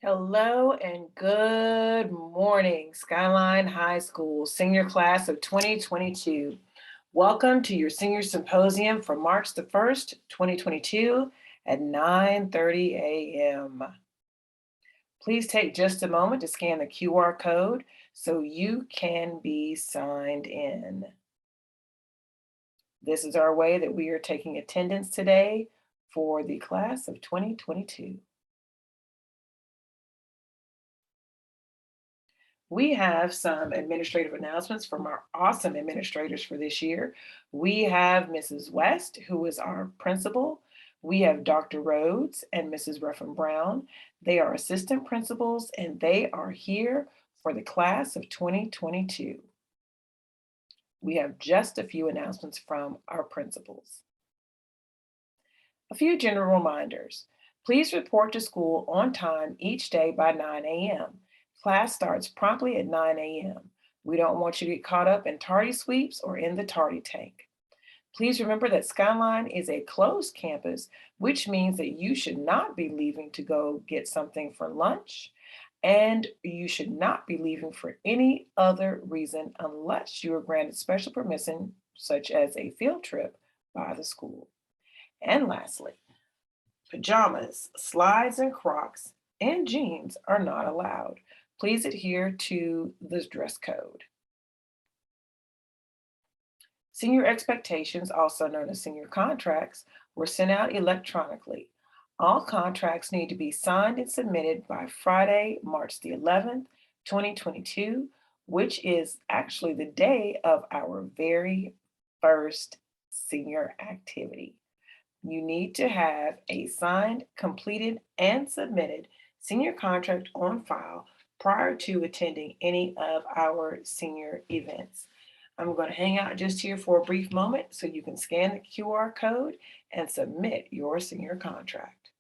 Hello and good morning, Skyline High School senior class of 2022. Welcome to your senior symposium for March the 1st, 2022 at 9:30 a.m. Please take just a moment to scan the QR code so you can be signed in. This is our way that we are taking attendance today for the class of 2022. We have some administrative announcements from our awesome administrators for this year. We have Mrs. West, who is our principal. We have Dr. Rhodes and Mrs. Ruffin Brown. They are assistant principals and they are here for the class of 2022. We have just a few announcements from our principals. A few general reminders. Please report to school on time each day by 9 a.m. Class starts promptly at 9 a.m. We don't want you to get caught up in tardy sweeps or in the tardy tank. Please remember that Skyline is a closed campus, which means that you should not be leaving to go get something for lunch, and you should not be leaving for any other reason unless you are granted special permission, such as a field trip by the school. And lastly, pajamas, slides, and Crocs and jeans are not allowed. Please adhere to this dress code. Senior expectations, also known as senior contracts, were sent out electronically. All contracts need to be signed and submitted by Friday, March the 11th, 2022, which is actually the day of our very first senior activity. You need to have a signed, completed, and submitted senior contract on file prior to attending any of our senior events. I'm going to hang out just here for a brief moment so you can scan the QR code and submit your senior contract.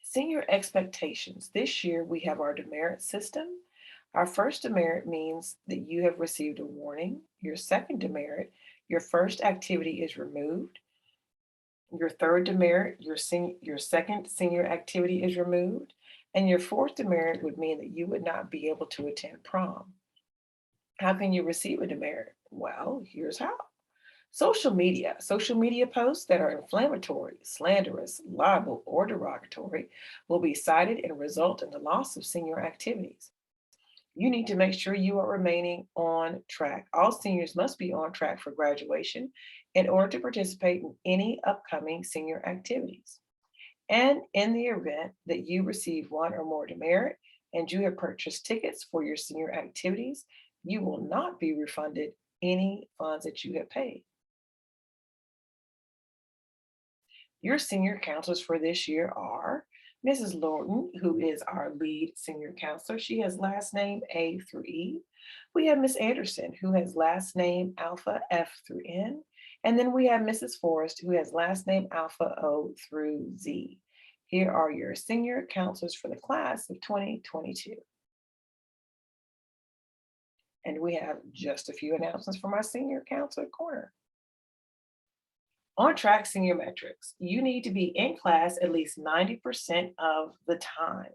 Senior expectations. This year we have our demerit system. Our first demerit means that you have received a warning. Your second demerit, your first activity is removed. Your third demerit, your second senior activity is removed. And your fourth demerit would mean that you would not be able to attend prom. How can you receive a demerit? Well, here's how. Social media posts that are inflammatory, slanderous, libel, or derogatory will be cited and result in the loss of senior activities. You need to make sure you are remaining on track. All seniors must be on track for graduation in order to participate in any upcoming senior activities. And in the event that you receive one or more demerit and you have purchased tickets for your senior activities, you will not be refunded any funds that you have paid. Your senior counselors for this year are Mrs. Lorton, who is our lead senior counselor. She has last name A through E. We have Miss Anderson, who has last name Alpha F through N. And then we have Mrs. Forrest, who has last name Alpha O through Z. Here are your senior counselors for the class of 2022. And we have just a few announcements from our senior counselor corner. On track senior metrics, you need to be in class at least 90% of the time.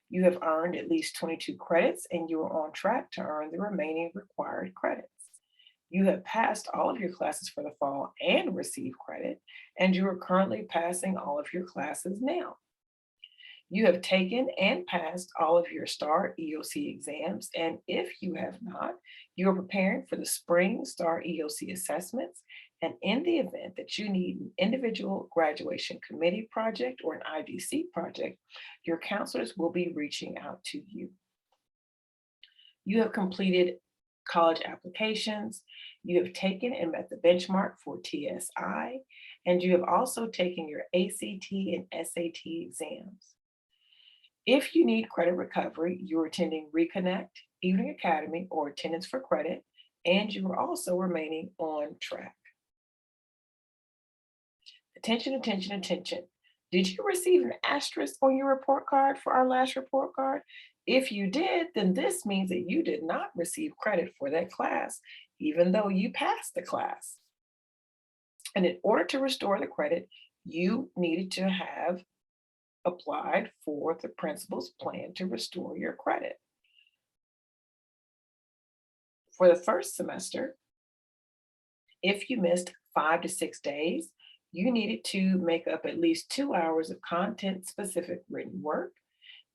You have earned at least 22 credits and you are on track to earn the remaining required credits. You have passed all of your classes for the fall and received credit, and you are currently passing all of your classes now. You have taken and passed all of your STAR EOC exams, and if you have not, you are preparing for the spring STAR EOC assessments. And in the event that you need an individual graduation committee project or an IDC project, your counselors will be reaching out to you. You have completed college applications, you have taken and met the benchmark for TSI, and you have also taken your ACT and SAT exams. If you need credit recovery, you're attending Reconnect, Evening Academy, or Attendance for Credit, and you are also remaining on track. Attention, attention, attention. Did you receive an asterisk on your report card for our last report card? If you did, then this means that you did not receive credit for that class, even though you passed the class. And in order to restore the credit, you needed to have applied for the principal's plan to restore your credit. For the first semester, if you missed 5 to 6 days, you needed to make up at least 2 hours of content-specific written work.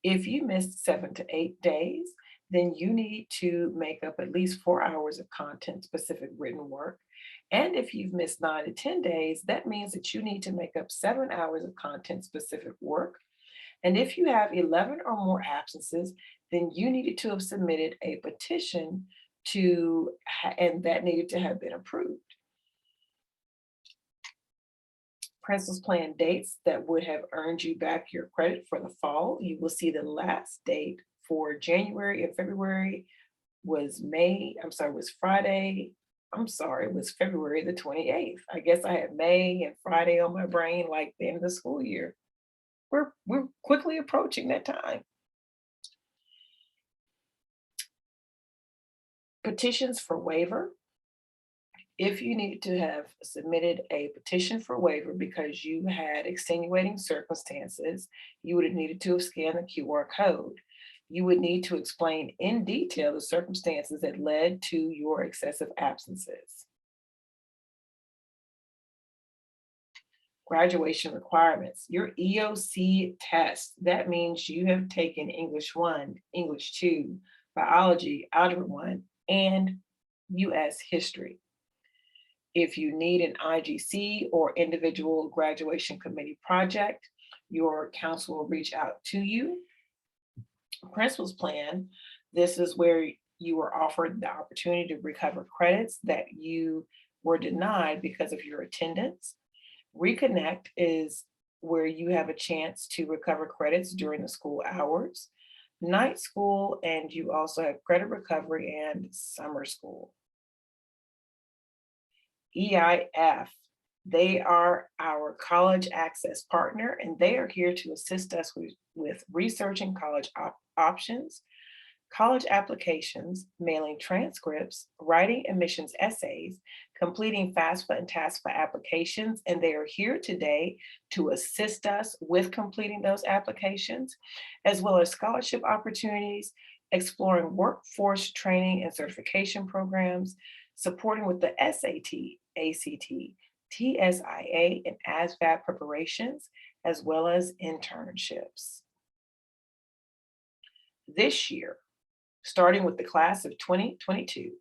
If you missed 7 to 8 days, then you need to make up at least 4 hours of content-specific written work. And if you've missed 9 to 10 days, that means that you need to make up 7 hours of content-specific work. And if you have 11 or more absences, then you needed to have submitted a petition and that needed to have been approved. Principal's plan dates that would have earned you back your credit for the fall. You will see the last date for January and February was Friday. It was February the 28th. I guess I had May and Friday on my brain, like the end of the school year. We're quickly approaching that time. Petitions for waiver. If you needed to have submitted a petition for waiver because you had extenuating circumstances, you would have needed to have scanned the QR code. You would need to explain in detail the circumstances that led to your excessive absences. Graduation requirements. Your EOC test, that means you have taken English 1, English 2, biology, algebra 1, and US history. If you need an IGC or individual graduation committee project, your council will reach out to you. Principal's plan, this is where you were offered the opportunity to recover credits that you were denied because of your attendance. Reconnect is where you have a chance to recover credits during the school hours, night school, and you also have credit recovery and summer school. EIF, they are our college access partner, and they are here to assist us with researching college options, college applications, mailing transcripts, writing admissions essays, completing FAFSA and TASFA applications, and they are here today to assist us with completing those applications, as well as scholarship opportunities, exploring workforce training and certification programs, supporting with the SAT, ACT, TSIA, and ASVAB preparations, as well as internships. This year, starting with the class of 2022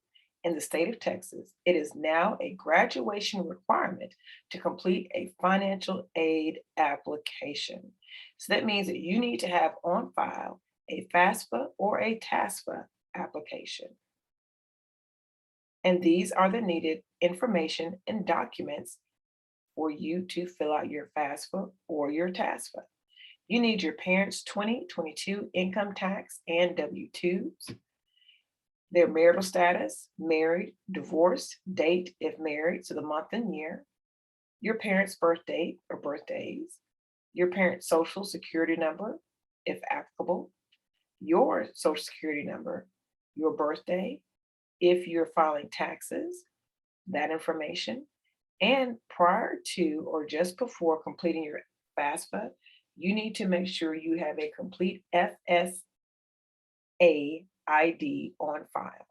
in the state of Texas, it is now a graduation requirement to complete a financial aid application. So that means that you need to have on file a FAFSA or a TASFA application. And these are the needed information and documents for you to fill out your FAFSA or your TASFA. You need your parents' 2022 income tax and W-2s, their marital status, married, divorced, date if married, so the month and year, your parents' birth date or birthdays, your parents' social security number, if applicable, your social security number, your birthday, if you're filing taxes, that information, and prior to or just before completing your FAFSA, you need to make sure you have a complete FSA ID on file.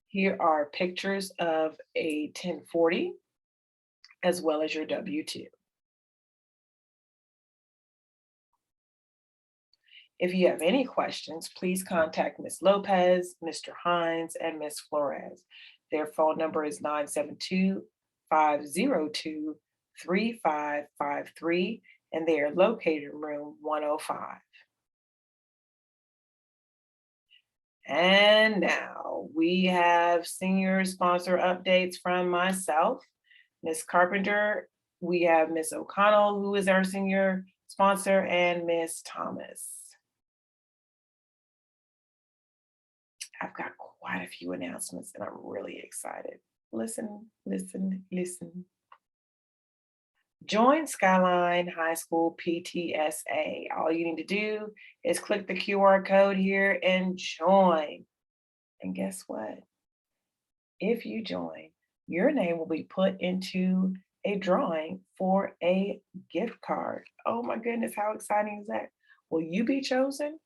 Here are pictures of a 1040 as well as your W-2. If you have any questions, please contact Ms. Lopez, Mr. Hines, and Ms. Flores. Their phone number is 972-502-3553, and they are located in room 105. And now we have senior sponsor updates from myself, Ms. Carpenter. We have Ms. O'Connell, who is our senior sponsor, and Ms. Thomas. I've got quite a few announcements and I'm really excited. Listen, listen, listen. Join Skyline High School PTSA. All you need to do is click the QR code here and join. And guess what? If you join, your name will be put into a drawing for a gift card. Oh my goodness, how exciting is that? Will you be chosen?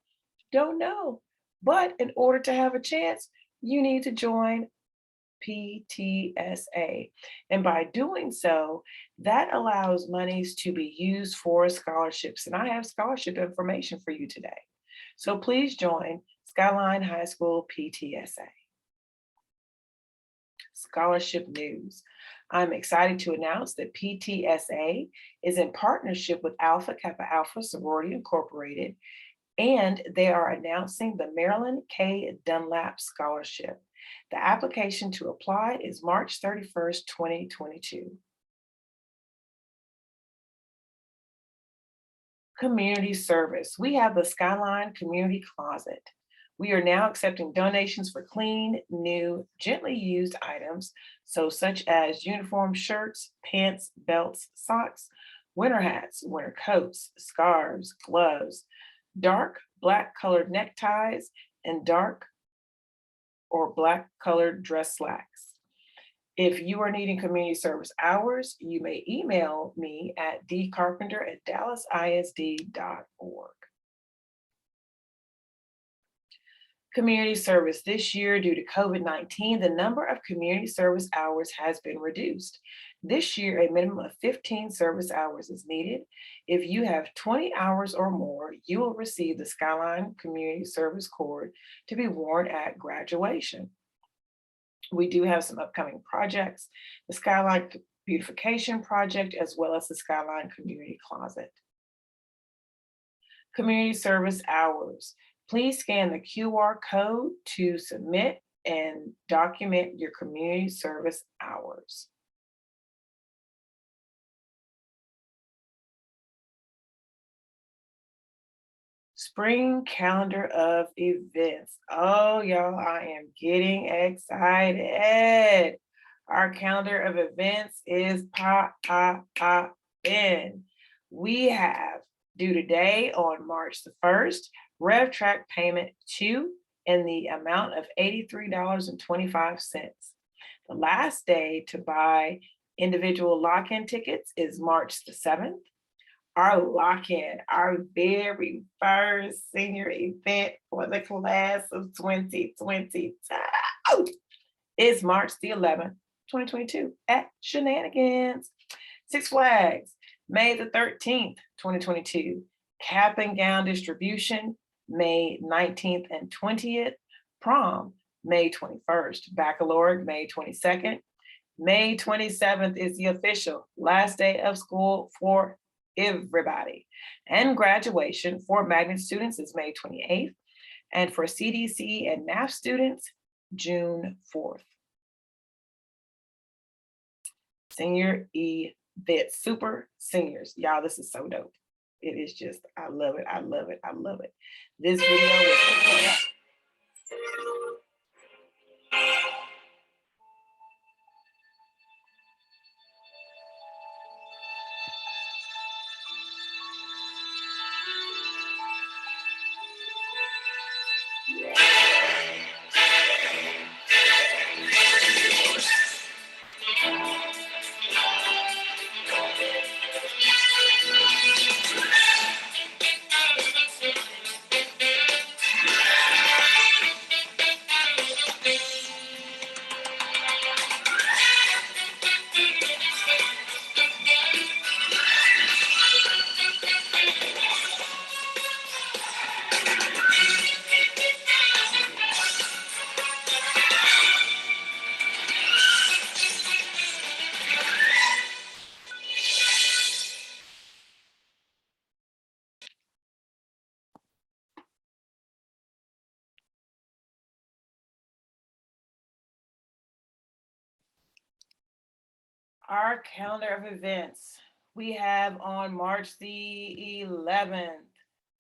Don't know. But in order to have a chance, you need to join PTSA. And by doing so, that allows monies to be used for scholarships. And I have scholarship information for you today. So please join Skyline High School PTSA. Scholarship news. I'm excited to announce that PTSA is in partnership with Alpha Kappa Alpha Sorority Incorporated, and they are announcing the Marilyn K. Dunlap Scholarship. The application to apply is March 31st, 2022. Community service. We have the Skyline Community Closet. We are now accepting donations for clean, new, gently used items, so such as uniform shirts, pants, belts, socks, winter hats, winter coats, scarves, gloves, dark black colored neckties, and dark or black colored dress slacks. If you are needing community service hours, you may email me at dcarpenter@dallasisd.org. Community service. This year, due to COVID-19, the number of community service hours has been reduced. This year, a minimum of 15 service hours is needed. If you have 20 hours or more, you will receive the Skyline Community Service Cord to be worn at graduation. We do have some upcoming projects, the Skyline Beautification Project, as well as the Skyline Community Closet. Community service hours. Please scan the QR code to submit and document your community service hours. Spring calendar of events. Oh, y'all, I am getting excited. Our calendar of events is poppin'. We have due today on March the 1st, RevTrak payment 2 in the amount of $83.25. The last day to buy individual lock-in tickets is March the 7th. Our lock-in, our very first senior event for the class of 2022 is March the 11th, 2022 at Shenanigans. Six Flags, May the 13th, 2022. Cap and gown distribution, May 19th and 20th. Prom, May 21st. Baccalaureate, May 22nd. May 27th is the official last day of school for everybody. And graduation for magnet students is May 28th. And for CDC and NAF students, June 4th. Senior event, super seniors. Y'all, this is so dope. It is just, I love it, I love it, I love it. This video was our calendar of events. We have on March the 11th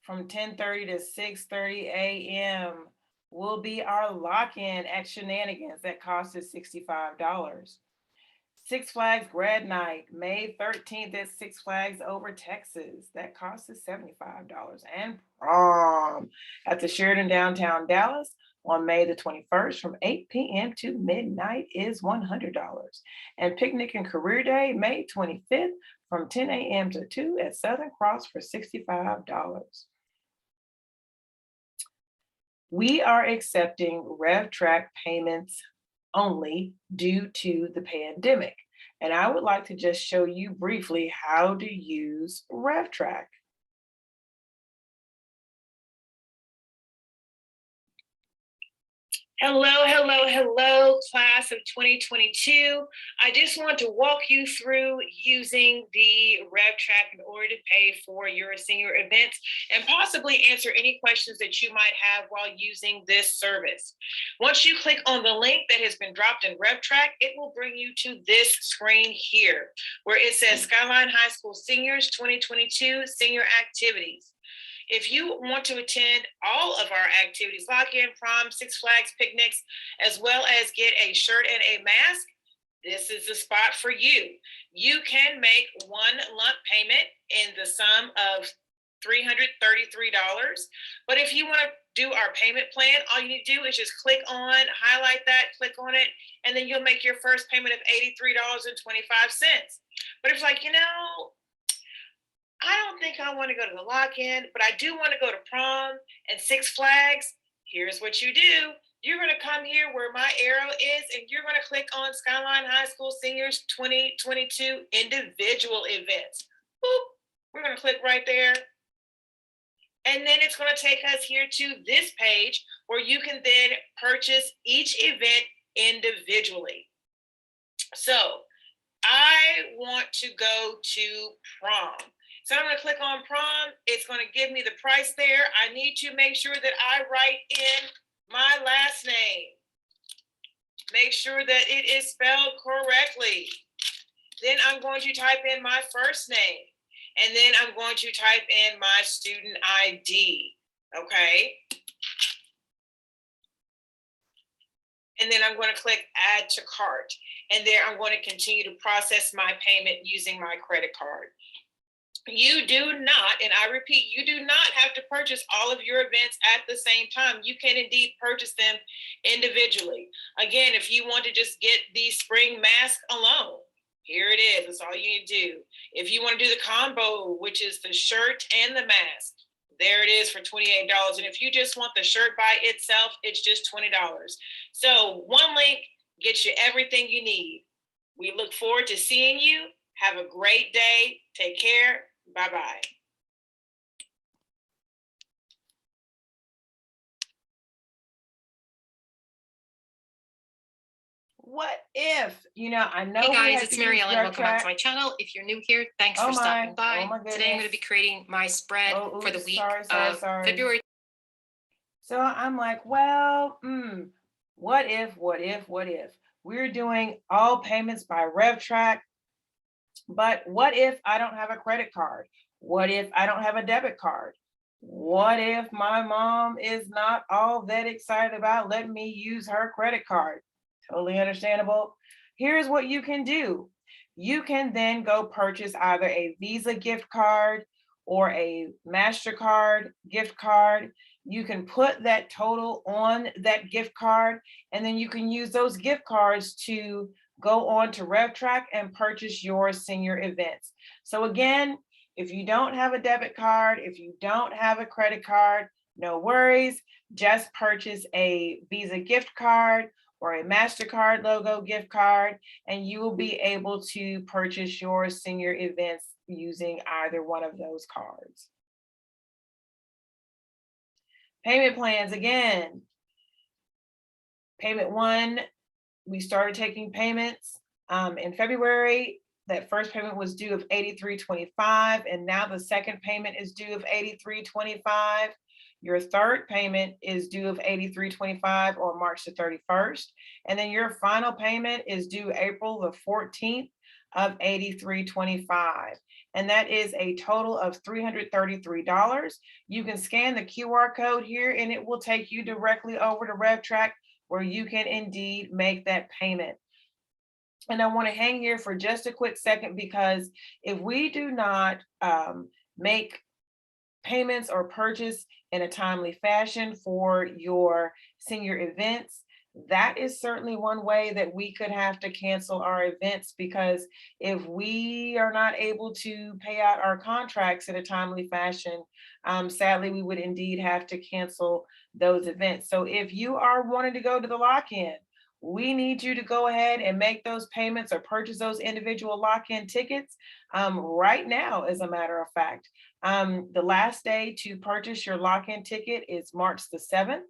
from 10:30 to 6:30 a.m. will be our lock-in at Shenanigans. That cost us $65. Six Flags Grad Night, May 13th at Six Flags over Texas. That cost is $75. And prom at the Sheridan downtown Dallas on May the 21st from 8 p.m. to midnight is $100. And Picnic and Career Day, May 25th from 10 a.m. to 2 at Southern Cross for $65. We are accepting RevTrak payments only due to the pandemic. And I would like to just show you briefly how to use RevTrak. Hello, class of 2022. I just want to walk you through using the RevTrak in order to pay for your senior events and possibly answer any questions that you might have while using this service. Once you click on the link that has been dropped in RevTrak, it will bring you to this screen here where it says Skyline High School Seniors 2022 Senior Activities. If you want to attend all of our activities, lock-in, prom, Six Flags picnics, as well as get a shirt and a mask, this is the spot for you. You can make one lump payment in the sum of $333. But if you want to do our payment plan, all you need to do is just click on, highlight that, click on it, and then you'll make your first payment of $83.25. But it's like, I don't think I want to go to the lock-in, but I do want to go to prom and Six Flags. Here's what you do. You're going to come here where my arrow is, and you're going to click on Skyline High School Seniors 2022 individual events. Boop. We're going to click right there. And then it's going to take us here to this page where you can then purchase each event individually. So I want to go to prom. So I'm going to click on prom. It's going to give me the price there. I need to make sure that I write in my last name. Make sure that it is spelled correctly. Then I'm going to type in my first name. And then I'm going to type in my student ID. Okay. And then I'm going to click add to cart. And there I'm going to continue to process my payment using my credit card. You do not, and I repeat, you do not have to purchase all of your events at the same time. You can indeed purchase them individually. Again, if you want to just get the spring mask alone, here it is. That's all you need to do. If you want to do the combo, which is the shirt and the mask, there it is for $28. And if you just want the shirt by itself, it's just $20. So one link gets you everything you need. We look forward to seeing you. Have a great day. Take care. Bye-bye. What if, I know. Hey guys, it's Mary Ellen. Welcome back to my channel. If you're new here, thanks for stopping by. Today I'm going to be creating my spread for the week of February. So I'm like, well, what if we're doing all payments by RevTrak? But what if I don't have a credit card? What if I don't have a debit card? What if my mom is not all that excited about letting me use her credit card? Totally understandable. Here's what you can do. You can then go purchase either a Visa gift card or a MasterCard gift card. You can put that total on that gift card, and then you can use those gift cards to go on to RevTrak and purchase your senior events. So again, if you don't have a debit card, if you don't have a credit card, no worries. Just purchase a Visa gift card or a MasterCard logo gift card, and you will be able to purchase your senior events using either one of those cards. Payment plans, again, payment one, we started taking payments in February. That first payment was due of $83.25, and now the second payment is due of $83.25. Your third payment is due of $83.25 on March the 31st, and then your final payment is due April the 14th of $83.25. And that is a total of $333. You can scan the QR code here and it will take you directly over to RevTrak where you can indeed make that payment. And I want to hang here for just a quick second, because if we do not make payments or purchase in a timely fashion for your senior events, that is certainly one way that we could have to cancel our events, because if we are not able to pay out our contracts in a timely fashion, sadly, we would indeed have to cancel those events. So if you are wanting to go to the lock-in, we need you to go ahead and make those payments or purchase those individual lock-in tickets right now, as a matter of fact. The last day to purchase your lock-in ticket is March the 7th.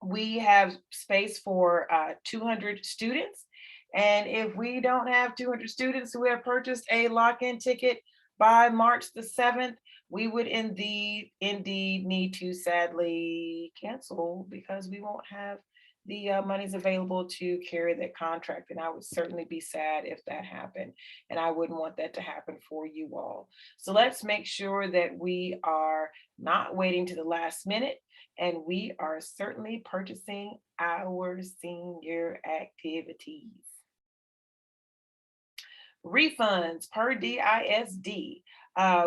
We have space for 200 students. And if we don't have 200 students who have purchased a lock-in ticket by March the 7th, we would indeed need to sadly cancel, because we won't have the monies available to carry that contract. And I would certainly be sad if that happened. And I wouldn't want that to happen for you all. So let's make sure that we are not waiting to the last minute, and we are certainly purchasing our senior activities. Refunds per DISD.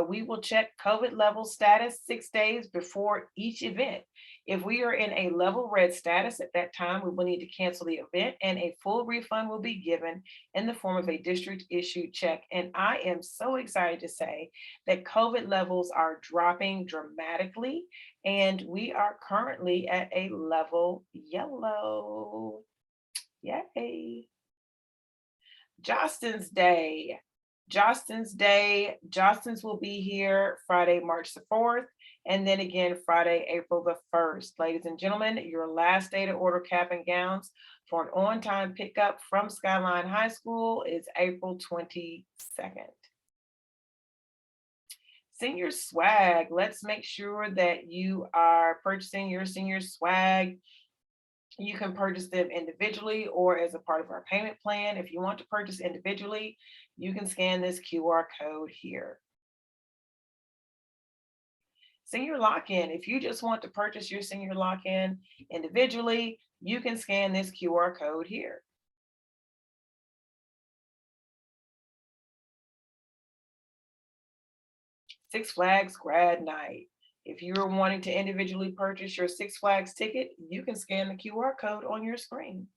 We will check COVID level status 6 days before each event. If we are in a level red status at that time, we will need to cancel the event, and a full refund will be given in the form of a district issued check. And I am so excited to say that COVID levels are dropping dramatically, and we are currently at a level yellow. Yay. Jostem's Day. Jostens will be here Friday, March the 4th, and then again Friday, April the 1st. Ladies and gentlemen, your last day to order cap and gowns for an on-time pickup from Skyline High School is April 22nd. Senior swag. Let's make sure that you are purchasing your senior swag. You can purchase them individually or as a part of our payment plan. If you want to purchase individually, you can scan this QR code here. Senior lock-in. If you just want to purchase your senior lock-in individually, you can scan this QR code here. Six Flags Grad Night. If you're wanting to individually purchase your Six Flags ticket, you can scan the QR code on your screen.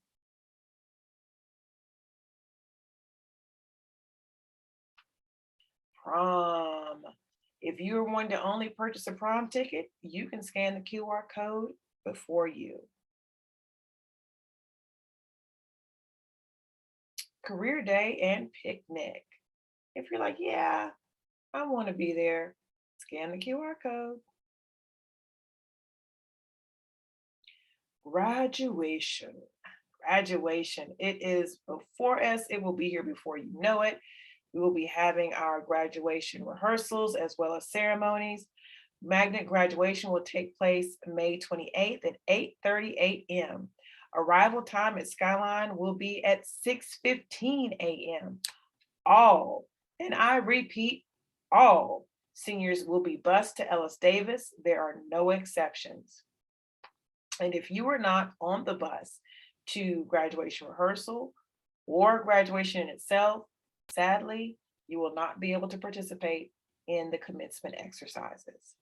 Prom. If you're wanting to only purchase a prom ticket, you can scan the QR code before you. Career Day and Picnic. If you're like, yeah, I want to be there, scan the QR code. Graduation. It is before us. It will be here before you know it. We will be having our graduation rehearsals as well as ceremonies. Magnet graduation will take place May 28th at 8:30 a.m. Arrival time at Skyline will be at 6:15 a.m. All, and I repeat, all seniors will be bused to Ellis Davis. There are no exceptions. And if you are not on the bus to graduation rehearsal or graduation in itself, sadly, you will not be able to participate in the commencement exercises.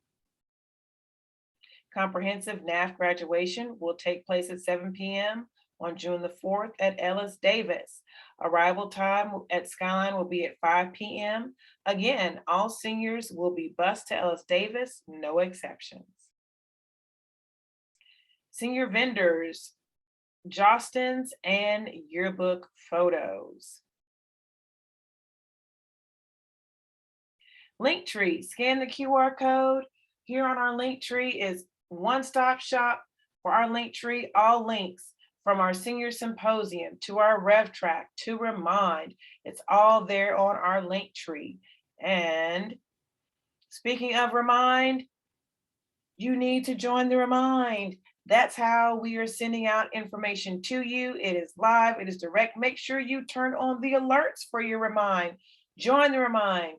Comprehensive NAF graduation will take place at 7 p.m. on June the 4th at Ellis Davis. Arrival time at Skyline will be at 5 p.m. Again, all seniors will be bused to Ellis Davis, no exceptions. Senior vendors, Jostens and yearbook photos. Linktree, scan the QR code. Here on our Linktree is one-stop shop for our Linktree, all links from our senior symposium to our rev track to Remind. It's all there on our Linktree. And speaking of Remind, you need to join the Remind. That's how we are sending out information to you. It is live, it is direct. Make sure you turn on the alerts for your Remind. Join the Remind.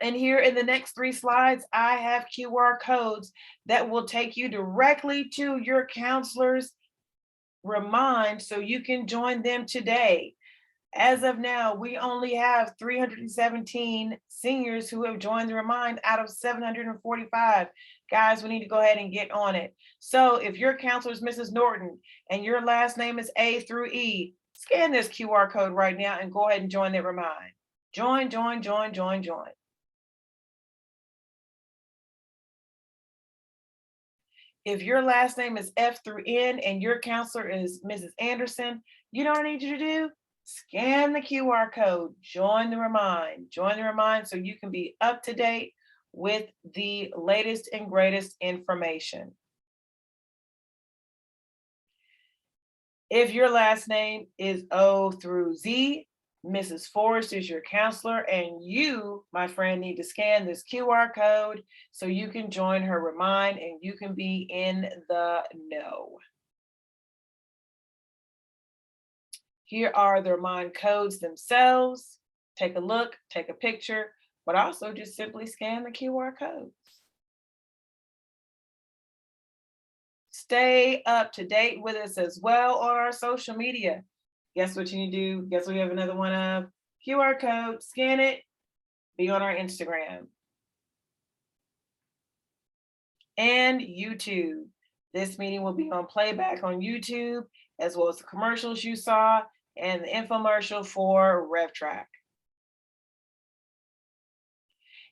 And here in the next 3 slides, I have QR codes that will take you directly to your counselor's Remind so you can join them today. As of now, we only have 317 seniors who have joined the Remind out of 745. Guys, we need to go ahead and get on it. So if your counselor is Mrs. Norton and your last name is A through E, scan this QR code right now and go ahead and join that Remind. Join, join, join, join, join. If your last name is F through N and your counselor is Mrs. Anderson, you know what I need you to do? Scan the QR code, join the Remind so you can be up to date with the latest and greatest information. If your last name is O through Z, Mrs. Forrest is your counselor, and you, my friend, need to scan this QR code so you can join her Remind and you can be in the know. Here are the Remind codes themselves. Take a look, take a picture, but also just simply scan the QR codes. Stay up to date with us as well on our social media. Guess what you need to do? Guess what we have another one of? QR code, scan it, be on our Instagram. And YouTube. This meeting will be on playback on YouTube, as well as the commercials you saw and the infomercial for RevTrack.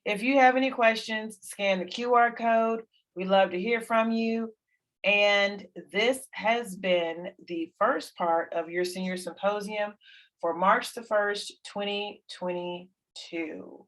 If you have any questions, scan the QR code. We'd love to hear from you. And this has been the first part of your senior symposium for March the 1st, 2022.